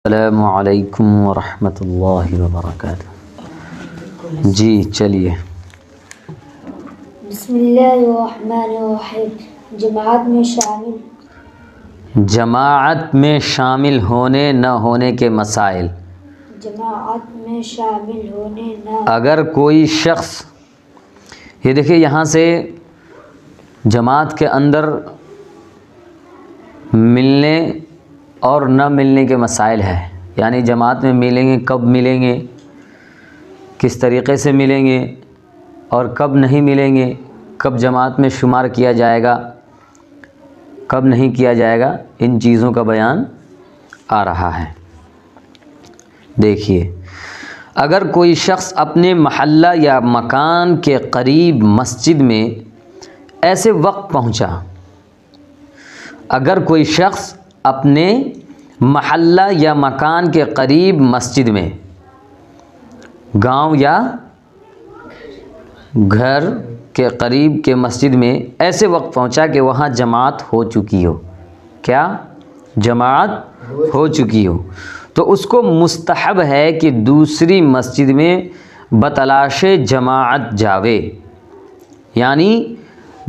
अस्सलामु अलैकुम वरहमतुल्लाहि वबरकातुहू। जी चलिए। बिस्मिल्लाहिर्रहमानिर्रहीम। जमाअत में शामिल होने न होने के मसाइल। जमाअत में शामिल होने न अगर कोई शख्स, ये देखिए यहाँ से जमात के अंदर मिलने और न मिलने के मसाइल है, यानी जमात में मिलेंगे, कब मिलेंगे, किस तरीक़े से मिलेंगे और कब नहीं मिलेंगे, कब जमात में शुमार किया जाएगा, कब नहीं किया जाएगा, इन चीज़ों का बयान आ रहा है। देखिए, अगर कोई शख्स अपने महल्ला या मकान के करीब मस्जिद में ऐसे वक्त पहुंचा, अगर कोई शख्स अपने महल्ला या मकान के करीब मस्जिद में, गांव या घर के करीब के मस्जिद में ऐसे वक्त पहुंचा कि वहाँ जमात हो चुकी हो, क्या जमात हो चुकी हो, तो उसको मुस्तहब है कि दूसरी मस्जिद में बतलाशे जमात जावे, यानी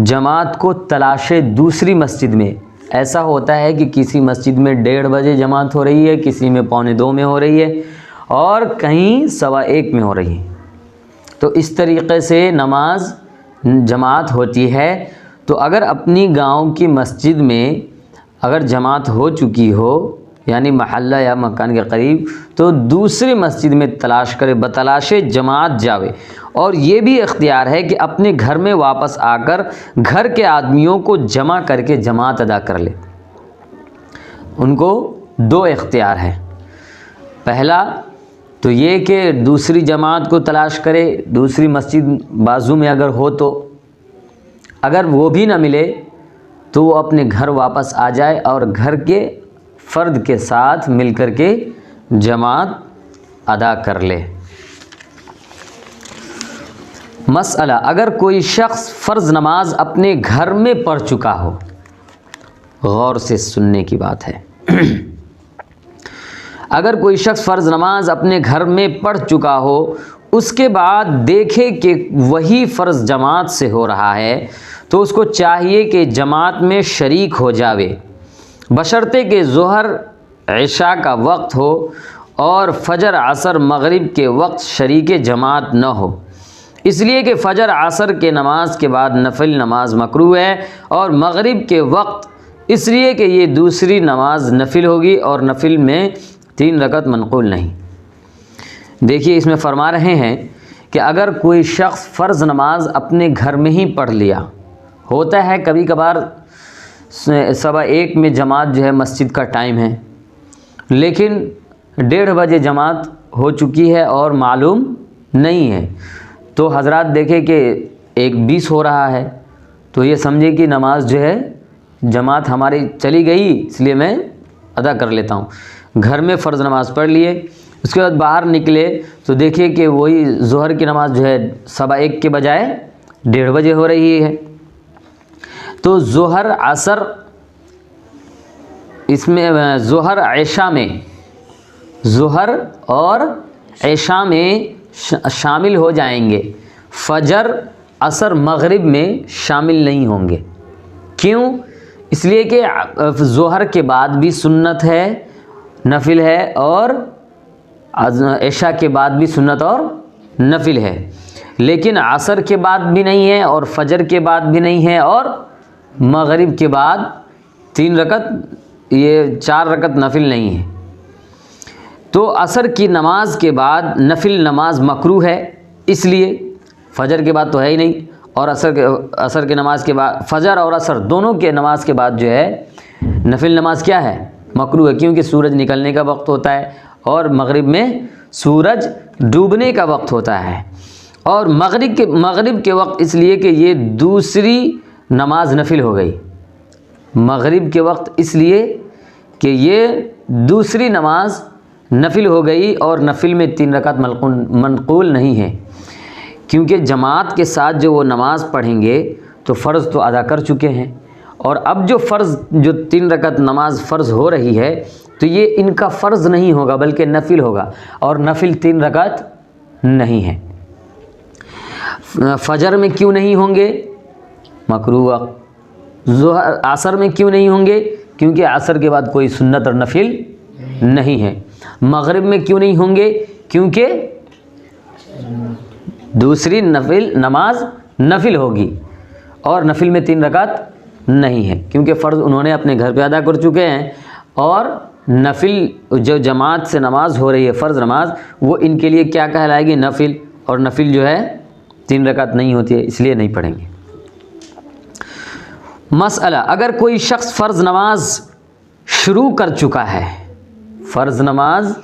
जमात को तलाशे दूसरी मस्जिद में। ऐसा होता है कि किसी मस्जिद में 1:30 बजे जमात हो रही है, किसी में 1:45 में हो रही है और कहीं 1:15 में हो रही है। तो इस तरीक़े से नमाज जमात होती है। तो अगर अपनी गांव की मस्जिद में अगर जमात हो चुकी हो, यानी महल्ला या मकान के करीब, तो दूसरी मस्जिद में तलाश करे, बतलाशे जमात जावे। और ये भी इख्तियार है कि अपने घर में वापस आकर घर के आदमियों को जमा करके जमात अदा कर ले। उनको 2 इख्तियार है। पहला तो ये कि दूसरी जमात को तलाश करे, दूसरी मस्जिद बाजू में अगर हो, तो अगर वो भी ना मिले तो वो अपने घर वापस आ जाए और घर के फ़र्द के साथ मिलकर के जमात अदा कर ले। मसला, अगर कोई शख्स फ़र्ज़ नमाज अपने घर में पढ़ चुका हो, गौर से सुनने की बात है अगर कोई शख्स फ़र्ज़ नमाज अपने घर में पढ़ चुका हो, उसके बाद देखे कि वही फ़र्ज़ जमात से हो रहा है, तो उसको चाहिए कि जमात में शरीक हो जावे, बशर्ते कि ज़ोहर इशा का वक्त हो और फ़जर असर मगरिब के वक्त शरीक जमात न हो। इसलिए कि फ़जर असर के नमाज के बाद नफिल नमाज मकरूह है और मगरिब के वक्त इसलिए कि ये दूसरी नमाज नफिल होगी और नफिल में 3 रकत मनक़ूल नहीं। देखिए, इसमें फरमा रहे हैं कि अगर कोई शख्स फ़र्ज़ नमाज अपने घर में ही पढ़ लिया, होता है कभी कभार 1:15 में जमात जो है मस्जिद का टाइम है, लेकिन 1:30 बजे जमात हो चुकी है और मालूम नहीं है, तो हजरात देखे कि 1:20 हो रहा है, तो ये समझे कि नमाज जो है जमात हमारी चली गई, इसलिए मैं अदा कर लेता हूँ। घर में फ़र्ज़ नमाज पढ़ लिए, उसके बाद बाहर निकले तो देखिए कि वही ज़ोहर की नमाज जो है 1:15 के बजाय 1:30 बजे हो रही है। तो ज़ोहर असर, इसमें ज़ोहर ऐशा में, ज़ोहर और ऐशा में शामिल हो जाएंगे, फ़जर असर मगरिब में शामिल नहीं होंगे। क्यों? इसलिए कि ज़ोहर के बाद भी सुन्नत है, नफिल है, और ऐशा के बाद भी सुन्नत और नफिल है, लेकिन असर के बाद भी नहीं है और फ़जर के बाद भी नहीं है और मगरिब के बाद 3 रकत, ये 4 रकत नफिल नहीं है। तो असर की नमाज के बाद नफिल नमाज मकरूह है, इसलिए फ़जर के बाद तो है ही नहीं, और असर के नमाज के बाद, फ़जर और असर दोनों के नमाज के बाद जो है नफिल नमाज क्या है, मकरूह है, क्योंकि सूरज निकलने का वक्त होता है और मगरिब में सूरज डूबने का वक्त होता है। और मगरिब के वक्त इसलिए कि ये दूसरी नमाज नफिल हो गई, मगरिब के वक्त इसलिए कि ये दूसरी नमाज नफिल हो गई और नफिल में 3 रकात मनक़ूल नहीं है, क्योंकि जमात के साथ जो वो नमाज़ पढ़ेंगे तो फ़र्ज़ तो अदा कर चुके हैं, और अब जो 3 रकात नमाज फ़र्ज़ हो रही है तो ये इनका फ़र्ज़ नहीं होगा बल्कि नफिल होगा, और नफिल 3 रकात नहीं है। फजर में क्यों नहीं होंगे? मकरूह वक्त। ज़ोहर असर में क्यों नहीं होंगे? क्योंकि असर के बाद कोई सुन्नत और नफिल नहीं है। मगरिब में क्यों नहीं होंगे? क्योंकि दूसरी नफिल नमाज नफिल होगी, और नफिल में 3 रकात नहीं है, क्योंकि फ़र्ज़ उन्होंने अपने घर पे अदा कर चुके हैं, और नफिल जो जमात से नमाज हो रही है फ़र्ज़ नमाज, वो इनके लिए क्या कहलाएगी? नफिल। और नफिल जो है 3 रकात नहीं होती है, इसलिए नहीं पढ़ेंगे। मसला, अगर कोई शख्स फ़र्ज़ नमाज शुरू कर चुका है, फ़र्ज़ नमाज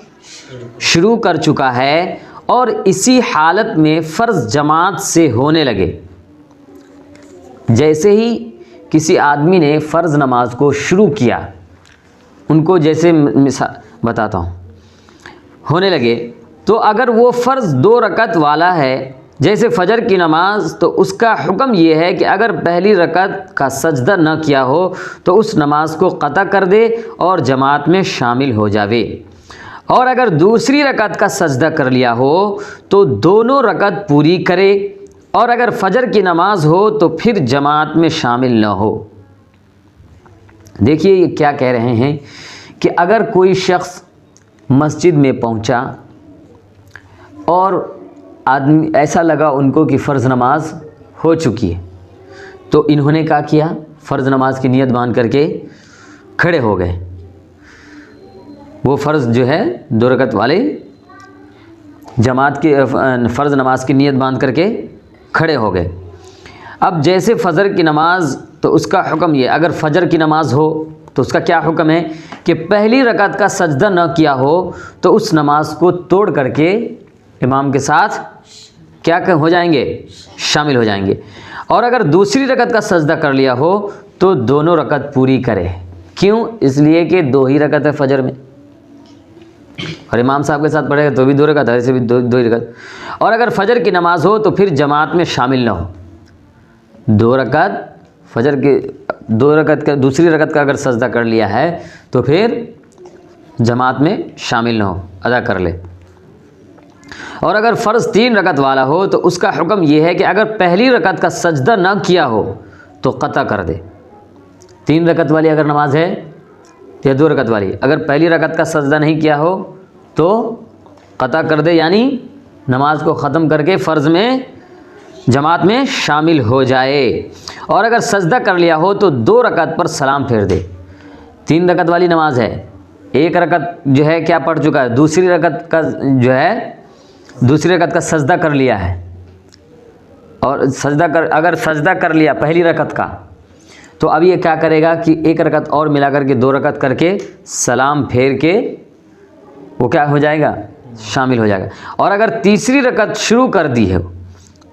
शुरू कर चुका है, और इसी हालत में फ़र्ज़ जमात से होने लगे, जैसे ही किसी आदमी ने फ़र्ज़ नमाज को शुरू किया, उनको जैसे मिसाल बताता हूँ, होने लगे, तो अगर वो फ़र्ज़ 2 रकात वाला है जैसे फ़जर की नमाज, तो उसका हुक्म ये है कि अगर पहली रकात का सजदा न किया हो तो उस नमाज को क़ता कर दे और जमात में शामिल हो जावे, और अगर दूसरी रकात का सजदा कर लिया हो तो दोनों रकात पूरी करे, और अगर फ़जर की नमाज हो तो फिर जमात में शामिल न हो। देखिए ये क्या कह रहे हैं कि अगर कोई शख्स मस्जिद में पहुंचा और आदमी ऐसा लगा उनको कि फ़र्ज़ नमाज हो चुकी है, तो इन्होंने क्या किया? फ़र्ज़ नमाज की नीयत बांध करके खड़े हो गए। वो फ़र्ज़ जो है 2 रकात वाले जमात के फ़र्ज़ नमाज की नीयत बांध करके खड़े हो गए। अब जैसे फ़जर की नमाज, तो उसका हुक्म ये, अगर फ़जर की नमाज हो तो उसका क्या हुक्म है कि पहली रकात का सजदा न किया हो तो उस नमाज को तोड़ करके इमाम के साथ क्या हो जाएंगे? शामिल हो जाएंगे। और अगर दूसरी रकात का सजदा कर लिया हो तो दोनों रकात पूरी करे। क्यों? इसलिए कि 2 ही रकात है फ़जर में, और इमाम साहब के साथ पढ़ेगा तो भी 2 रकात है, ऐसे भी 2 ही रकात। और अगर फ़जर की नमाज हो तो फिर जमात में शामिल ना हो, 2 रकात फ़जर के 2 रकात का दूसरी रकात का अगर सजदा कर लिया है तो फिर जमात में शामिल ना हो, अदा कर ले। और अगर फ़र्ज़ 3 रकात वाला हो तो उसका हुक्म यह है कि अगर पहली रकात का सजदा न किया हो तो क़ता कर दे। 3 रकात वाली अगर नमाज है या 2 रकात वाली, अगर पहली रकात का सजदा नहीं किया हो तो क़ता कर दे, यानी नमाज को ख़त्म करके फ़र्ज़ में जमात में शामिल हो जाए। और अगर सजदा कर लिया हो तो 2 रकात पर सलाम फेर दे। 3 रकात वाली नमाज है, 1 रकात जो है क्या पढ़ चुका है, दूसरी रकात का जो है दूसरी रकात का सजदा कर लिया है, और अगर सजदा कर लिया पहली रकात का, तो अब ये क्या करेगा कि 1 रकात और मिला करके 2 रकात करके सलाम फेर के वो क्या हो जाएगा? शामिल हो जाएगा। और अगर तीसरी रकात शुरू कर दी है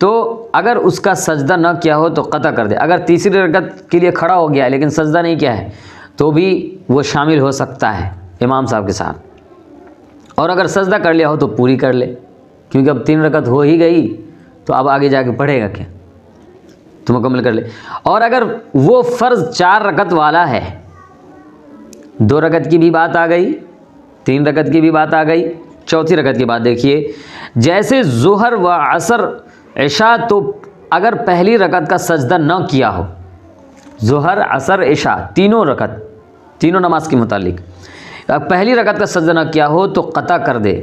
तो अगर उसका सजदा न किया हो तो क़ता कर दे। अगर तीसरी रकात के लिए खड़ा हो गया है लेकिन सजदा नहीं किया है तो भी वो शामिल हो सकता है इमाम साहब के साथ। और अगर सजदा कर लिया हो तो पूरी कर ले, क्योंकि अब 3 रकात हो ही गई तो अब आगे जाके पढ़ेगा क्या, तो मुकम्मल कर ले। और अगर वो फ़र्ज़ 4 रकात वाला है, 2 रकात की भी बात आ गई, 3 रकात की भी बात आ गई, चौथी रकात की बात देखिए, जैसे ज़ुहर व असर इशा, तो अगर पहली रकात का सजदा न किया हो, ज़ुहर असर इशा तीनों रकात, तीनों नमाज के मुतालिक पहली रकात का सजदा न किया हो तो क़ता कर दे।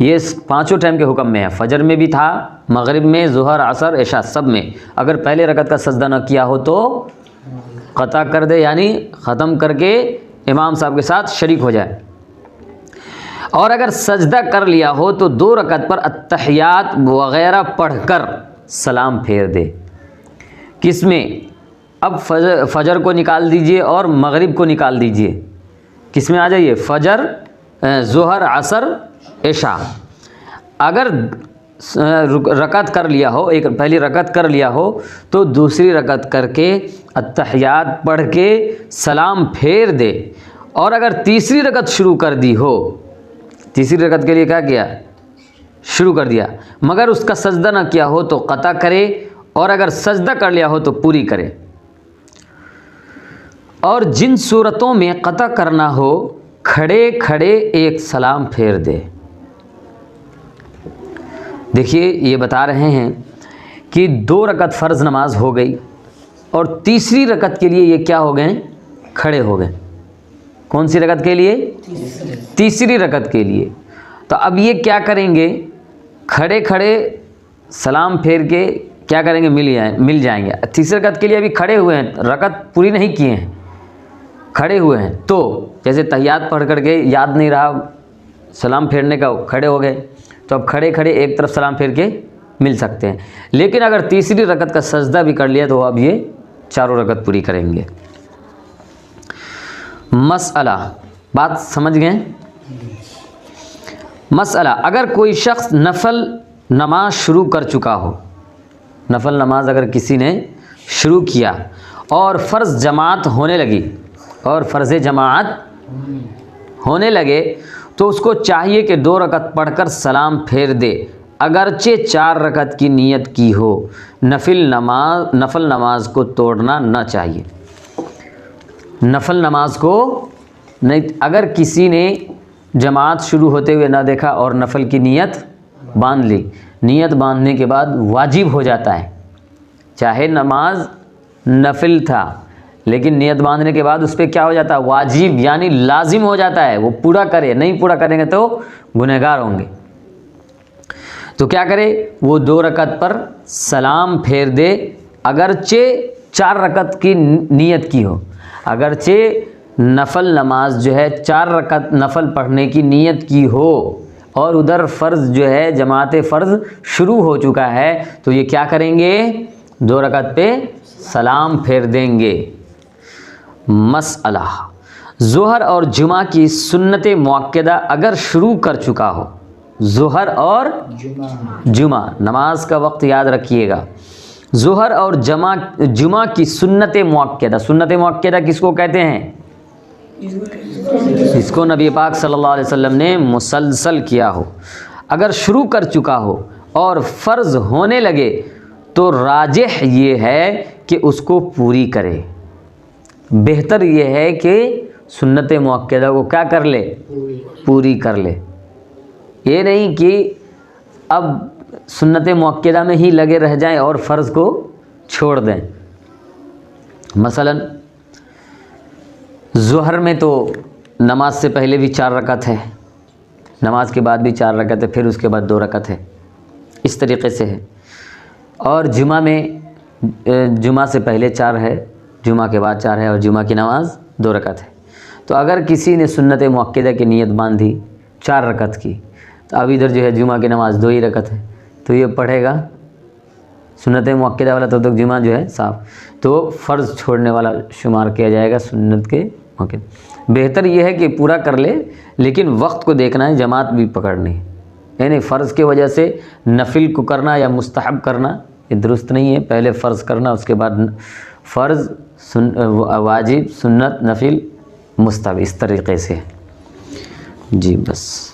ये 5 टाइम के हुक्म में है, फ़जर में भी था, मगरिब में, ज़ुहर असर इशा सब में। अगर पहले रकात का सजदा न किया हो तो क़ता कर दे, यानी ख़त्म करके इमाम साहब के साथ शरीक हो जाए। और अगर सजदा कर लिया हो तो 2 रकात पर अत्तहियात वग़ैरह पढ़कर सलाम फेर दे। किसमें? अब फ़जर को निकाल दीजिए और मगरिब को निकाल दीजिए, किसमें आ जाइए? फ़जर, ज़ुहर, असर, इशा। अगर रकात कर लिया हो, एक पहली रकात कर लिया हो तो दूसरी रकात करके अत्तहियात पढ़ के सलाम फेर दे। और अगर तीसरी रकात शुरू कर दी हो, तीसरी रकात के लिए क्या किया? शुरू कर दिया, मगर उसका सजदा ना किया हो तो क़ता करे, और अगर सजदा कर लिया हो तो पूरी करे। और जिन सूरतों में क़ता करना हो खड़े खड़े एक सलाम फेर दे। देखिए ये बता रहे हैं कि 2 रकत फ़र्ज़ नमाज हो गई और तीसरी रकत के लिए ये क्या हो गए, खड़े हो गए। कौन सी रकत के लिए, तीसरी रकत के लिए। तो अब ये क्या करेंगे, खड़े खड़े सलाम फेर के क्या करेंगे, मिल जाएंगे। तीसरी रकत के लिए अभी खड़े हुए हैं, रकत पूरी नहीं किए हैं, खड़े हुए हैं। तो जैसे तहियात पढ़ करके याद नहीं रहा सलाम फेरने का, खड़े हो गए, तो अब खड़े खड़े एक तरफ सलाम फेर के मिल सकते हैं। लेकिन अगर तीसरी रकत का सजदा भी कर लिया तो अब ये चारों रकत पूरी करेंगे। मसअला, बात समझ गए। मसअला, अगर कोई शख्स नफल नमाज शुरू कर चुका हो, नफल नमाज अगर किसी ने शुरू किया और फ़र्ज़ जमात होने लगी, और फ़र्ज़ जमात होने लगे, तो उसको चाहिए कि 2 रकत पढ़कर सलाम फेर दे, अगरचे 4 रकत की नीयत की हो। नफल नमाज को तोड़ना ना चाहिए। नफल नमाज को नहीं, अगर किसी ने जमात शुरू होते हुए ना देखा और नफल की नीयत बांध ली, नीयत बांधने के बाद वाजिब हो जाता है। चाहे नमाज नफिल था लेकिन नियत बांधने के बाद उस पर क्या हो जाता है, वाजिब यानी लाजिम हो जाता है, वो पूरा करे। नहीं पूरा करेंगे तो गुनहगार होंगे। तो क्या करे, वो 2 रकत पर सलाम फेर दे, अगरचे 4 रकत की नीयत की हो। अगरचे नफल नमाज जो है 4 रकत नफल पढ़ने की नीयत की हो और उधर फ़र्ज़ जो है जमात फ़र्ज़ शुरू हो चुका है, तो ये क्या करेंगे, 2 रकत पे सलाम फेर देंगे। मसअला, ज़ोहर और जुमा की सुन्नत मुअक्कदा अगर शुरू कर चुका हो, ज़ोहर और जुमा नमाज का वक्त याद रखिएगा। ज़ोहर और जुमा की सुन्नत मुअक्कदा किसको कहते हैं, इसको नबी पाक सल्लल्लाहु अलैहि वसल्लम ने मुसलसल किया हो। अगर शुरू कर चुका हो और फ़र्ज़ होने लगे तो राजिह ये है कि उसको पूरी करे। बेहतर ये है कि सुन्नत मुअक्कदा को क्या कर ले, पूरी कर ले। ये नहीं कि अब सुन्नत मुअक्कदा में ही लगे रह जाएं और फ़र्ज़ को छोड़ दें। मसलन ज़ोहर में तो नमाज से पहले भी 4 रकत है, नमाज के बाद भी 4 रकत है, फिर उसके बाद 2 रकत है, इस तरीक़े से है। और जुमा में जुमा से पहले 4 है, जुमा के बाद 4 है और जुमा की नमाज 2 रकत है। तो अगर किसी ने सुन्नत मुअक्कदा की नीयत बांधी 4 रकत की, तो अब इधर जो है जुमा की नमाज 2 ही रकत है, तो ये पढ़ेगा सुन्नत मुअक्कदा वाला, तब तक जुमा जो है साफ, तो फ़र्ज़ छोड़ने वाला शुमार किया जाएगा सुन्नत के मौके। बेहतर यह है कि पूरा कर ले, लेकिन वक्त को देखना है, जमात भी पकड़नी है। यानी फ़र्ज़ की वजह से नफिल को करना या मुस्तहब करना ये दुरुस्त नहीं है। पहले फ़र्ज़ करना, उसके बाद फ़र्ज़, वाजिब, सुन्नत, नफिल, मुस्तहब, इस तरीक़े से। जी बस।